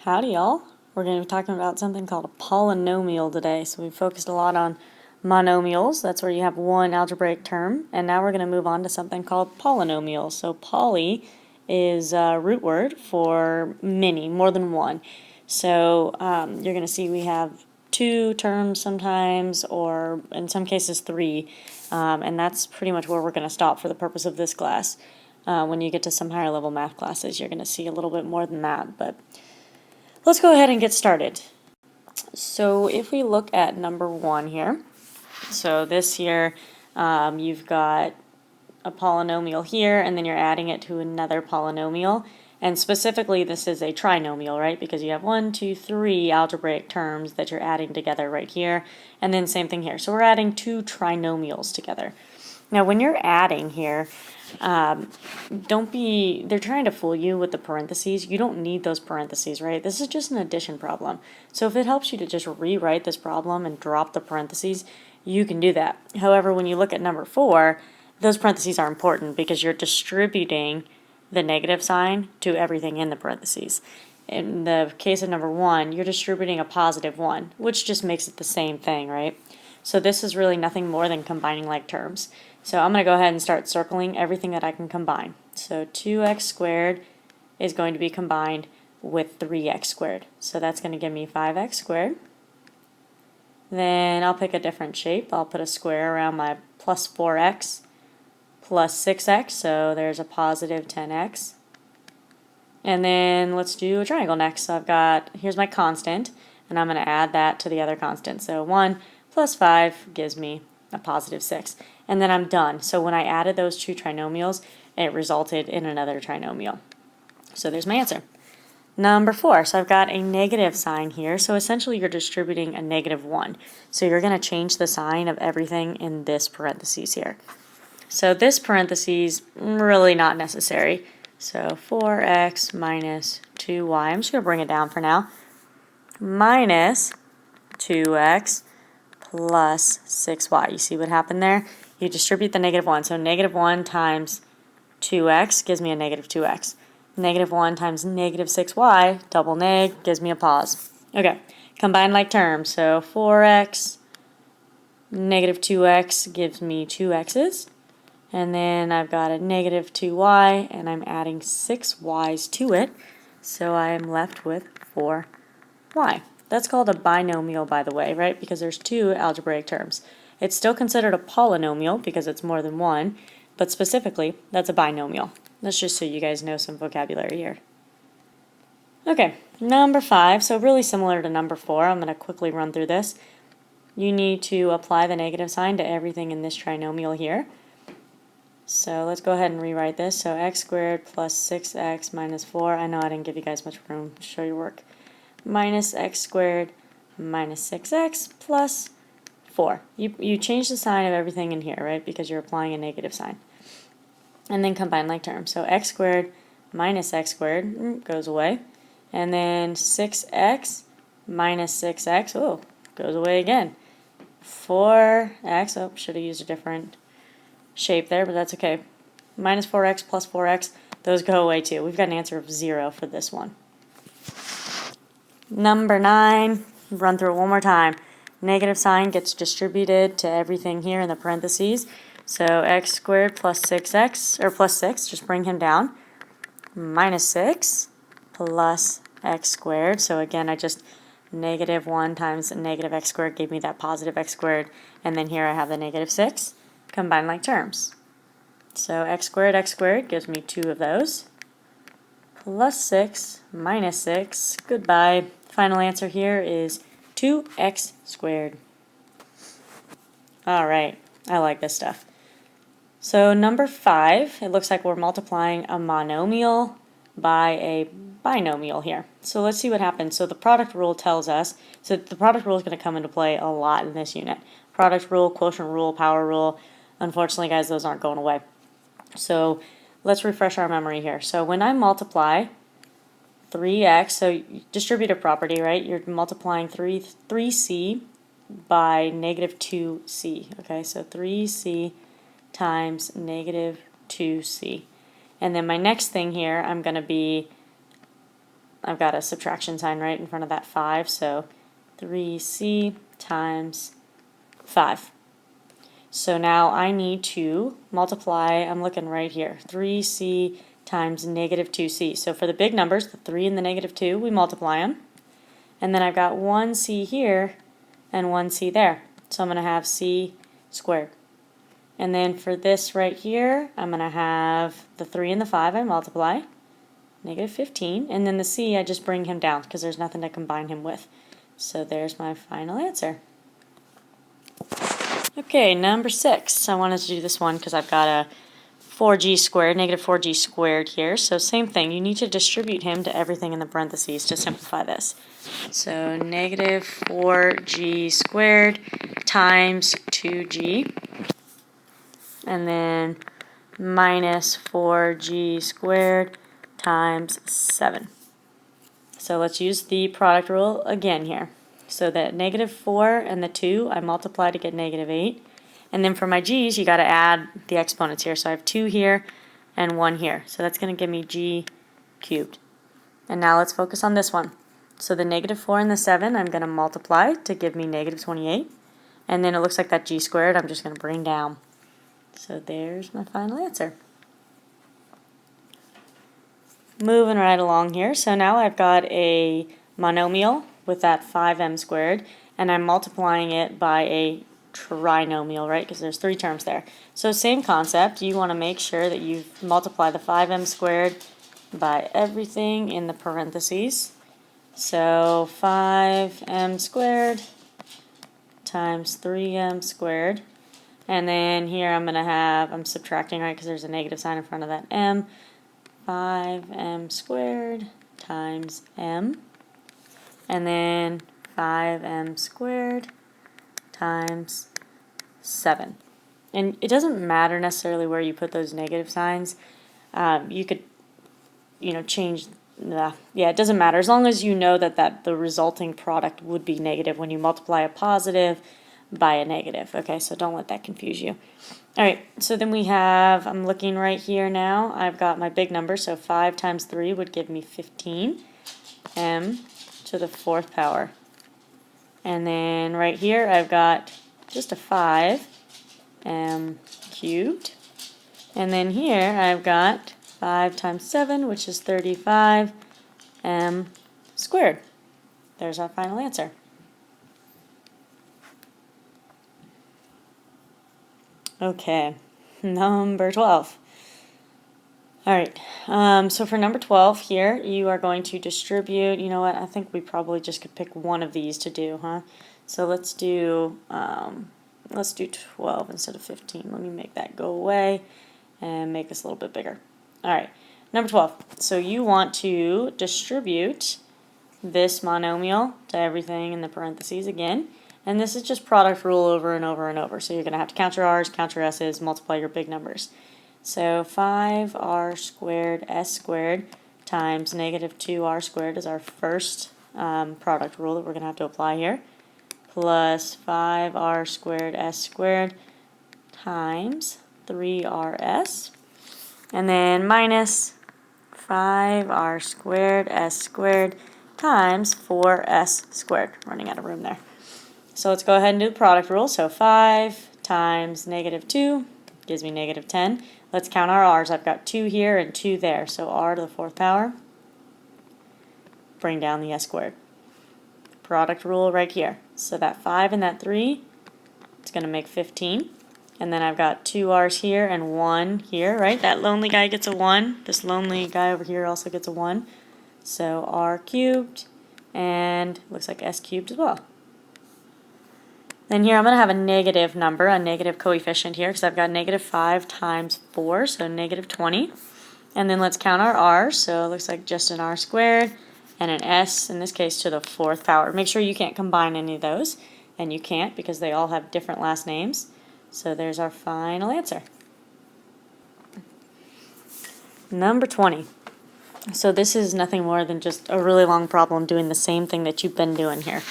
Howdy y'all. We're going to be talking about something called a polynomial today. So we focused a lot on monomials, that's where you have one algebraic term, and now we're going to move on to something called polynomials. So poly is a root word for many, more than one. So you're going to see we have two terms sometimes, or in some cases three, and that's pretty much where we're going to stop for the purpose of this class. When you get to some higher level math classes, you're going to see a little bit more than that, but let's go ahead and get started. So if we look at number 1 here, so this here, you've got a polynomial here, and then you're adding it to another polynomial. And specifically, this is a trinomial, right? Because you have 1, 2, 3 algebraic terms that you're adding together right here. And then same thing here. So we're adding two trinomials together. Now, when you're adding here, they're trying to fool you with the parentheses. You don't need those parentheses, right? This is just an addition problem. So if it helps you to just rewrite this problem and drop the parentheses, you can do that. However, when you look at number 4, those parentheses are important because you're distributing the negative sign to everything in the parentheses. In the case of number 1, you're distributing a positive 1, which just makes it the same thing, right? So this is really nothing more than combining like terms. So I'm going to go ahead and start circling everything that I can combine. So 2x squared is going to be combined with 3x squared. So that's going to give me 5x squared. Then I'll pick a different shape. I'll put a square around my plus 4x plus 6x, so there's a positive 10x. And then let's do a triangle next. So here's my constant, and I'm going to add that to the other constant. So 1 plus 5 gives me a positive 6. And then I'm done. So when I added those two trinomials, it resulted in another trinomial. So there's my answer. Number 4, so I've got a negative sign here. So essentially you're distributing a negative 1. So you're going to change the sign of everything in this parentheses here. So this parentheses, really not necessary. So 4x minus 2y, I'm just going to bring it down for now, minus 2x plus 6y. You see what happened there? You distribute the negative 1. So negative 1 times 2x gives me a negative 2x. Negative 1 times negative 6y, double neg, gives me a pause. Okay, combine like terms. So 4x, negative 2x gives me 2x's. And then I've got a negative 2y, and I'm adding 6y's to it. So I am left with 4y. That's called a binomial, by the way, right? Because there's two algebraic terms. It's still considered a polynomial because it's more than one, but specifically, that's a binomial. That's just so you guys know some vocabulary here. Okay, number 5, so really similar to number 4. I'm going to quickly run through this. You need to apply the negative sign to everything in this trinomial here. So let's go ahead and rewrite this. So x squared plus 6x minus 4. I know I didn't give you guys much room to show your work. Minus x squared minus 6x plus 4. You change the sign of everything in here, right? Because you're applying a negative sign. And then combine like terms. So x squared minus x squared goes away. And then 6x minus 6x, goes away again. 4x, should have used a different shape there, but that's okay. Minus 4x plus 4x, those go away too. We've got an answer of 0 for this one. Number 9, run through it one more time. Negative sign gets distributed to everything here in the parentheses. So x squared plus 6x, or plus 6, just bring him down. Minus 6 plus x squared. So again, I just negative 1 times negative x squared gave me that positive x squared. And then here I have the negative 6. Combine like terms. So x squared gives me 2 of those. Plus 6 minus 6, goodbye. Final answer here is 2x squared. All right, I like this stuff. So number 5, it looks like we're multiplying a monomial by a binomial here. So let's see what happens. So the product rule tells us, so the product rule is going to come into play a lot in this unit. Product rule, quotient rule, power rule. Unfortunately, guys, those aren't going away. So let's refresh our memory here. So when I multiply 3x, so distributive property, right? You're multiplying 3c by negative 2c. Okay, so 3c times negative 2c. And then my next thing here, I'm going to be I've got a subtraction sign right in front of that 5, so 3c times 5. So now I need to multiply, I'm looking right here, 3c times negative 2c. So for the big numbers, the 3 and the negative 2, we multiply them. And then I've got 1c here and 1c there. So I'm going to have c squared. And then for this right here, I'm going to have the 3 and the 5 I multiply, negative 15. And then the c, I just bring him down because there's nothing to combine him with. So there's my final answer. Okay, number 6. I wanted to do this one because I've got a 4g squared, negative 4g squared here. So same thing, you need to distribute him to everything in the parentheses to simplify this. So negative 4g squared times 2g, and then minus 4g squared times 7. So let's use the product rule again here. So that negative 4 and the 2, I multiply to get negative 8. And then for my g's, you got to add the exponents here. So I have 2 here and 1 here. So that's going to give me g cubed. And now let's focus on this one. So the negative 4 and the 7, I'm going to multiply to give me negative 28. And then it looks like that g squared, I'm just going to bring down. So there's my final answer. Moving right along here. So now I've got a monomial with that 5m squared, and I'm multiplying it by a trinomial, right? Because there's 3 terms there. So same concept. You want to make sure that you multiply the 5m squared by everything in the parentheses. So 5m squared times 3m squared. And then here I'm going to have, I'm subtracting, right, because there's a negative sign in front of that m. 5m squared times m. And then 5m squared times 7. And it doesn't matter necessarily where you put those negative signs. You could, change, yeah, it doesn't matter. As long as you know that the resulting product would be negative when you multiply a positive by a negative. Okay, so don't let that confuse you. All right, so then we have, I'm looking right here now, I've got my big number, so 5 times 3 would give me 15, m to the 4th power. And then right here I've got just a 5, m cubed. And then here I've got 5 times 7, which is 35, m squared. There's our final answer. Okay, number 12. All right, so for number 12 here, you are going to distribute, you know what, I think we probably just could pick one of these to do, huh? So let's do 12 instead of 15. Let me make that go away and make this a little bit bigger. All right, number 12. So you want to distribute this monomial to everything in the parentheses again. And this is just product rule over and over and over. So you're going to have to count your r's, count your s's, multiply your big numbers. So 5r squared s squared times negative 2r squared is our first product rule that we're going to have to apply here. Plus 5r squared s squared times 3rs. And then minus 5r squared s squared times 4s squared. Running out of room there. So let's go ahead and do the product rule. So 5 times negative 2 gives me negative 10. Let's count our r's. I've got 2 here and 2 there. So r to the 4th power. Bring down the s squared. Product rule right here. So that 5 and that 3, it's going to make 15. And then I've got 2 r's here and 1 here, right? That lonely guy gets a 1. This lonely guy over here also gets a 1. So r cubed, and looks like s cubed as well. Then here I'm going to have a negative number, a negative coefficient here, because I've got negative 5 times 4, so negative 20. And then let's count our r's. So it looks like just an r squared and an s, in this case, to the 4th power. Make sure you can't combine any of those, and you can't because they all have different last names. So there's our final answer. Number 20. So this is nothing more than just a really long problem doing the same thing that you've been doing here.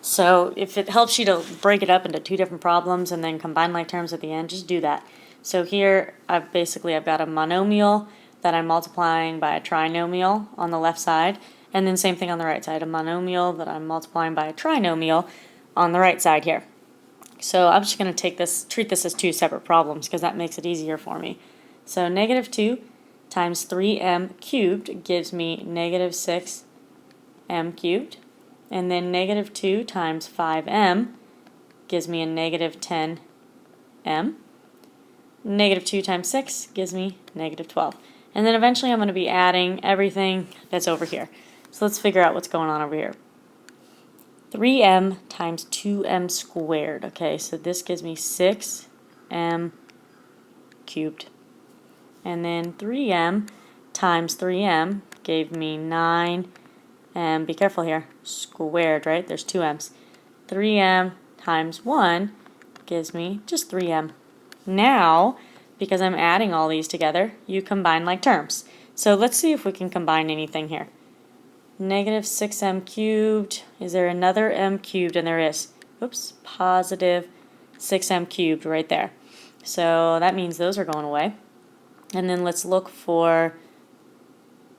So if it helps you to break it up into 2 different problems and then combine like terms at the end, just do that. So here I've got a monomial that I'm multiplying by a trinomial on the left side, And then same thing on the right side, a monomial that I'm multiplying by a trinomial on the right side here. So I'm just going to treat this as two separate problems because that makes it easier for me. So negative 2 times 3m cubed gives me negative 6m cubed. And then negative 2 times 5m gives me a negative 10m. Negative 2 times 6 gives me negative 12. And then eventually I'm going to be adding everything that's over here. So let's figure out what's going on over here. 3m times 2m squared. Okay, so this gives me 6m cubed. And then 3m times 3m gave me 9m, be careful here, squared, right? There's 2m's. 3m times 1 gives me just 3m. Now, because I'm adding all these together, you combine like terms. So let's see if we can combine anything here. Negative 6m cubed, is there another m cubed? And there is. Oops, positive 6m cubed right there. So that means those are going away. And then let's look for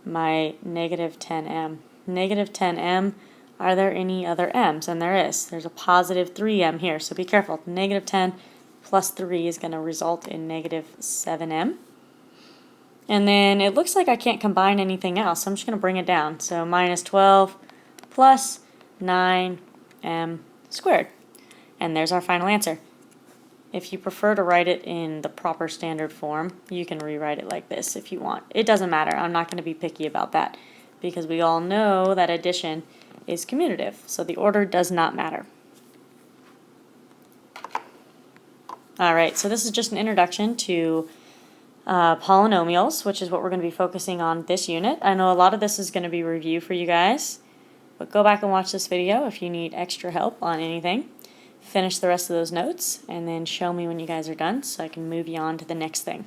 my negative 10m. Negative 10m, are there any other m's? And there is. There's a positive 3m here, so be careful. Negative 10 plus 3 is going to result in negative 7m. And then it looks like I can't combine anything else, so I'm just going to bring it down. So minus 12 plus 9m squared. And there's our final answer. If you prefer to write it in the proper standard form, you can rewrite it like this if you want. It doesn't matter. I'm not going to be picky about that because we all know that addition is commutative, so the order does not matter. Alright, so this is just an introduction to polynomials, which is what we're going to be focusing on this unit. I know a lot of this is going to be review for you guys, but go back and watch this video if you need extra help on anything. Finish the rest of those notes and then show me when you guys are done so I can move you on to the next thing.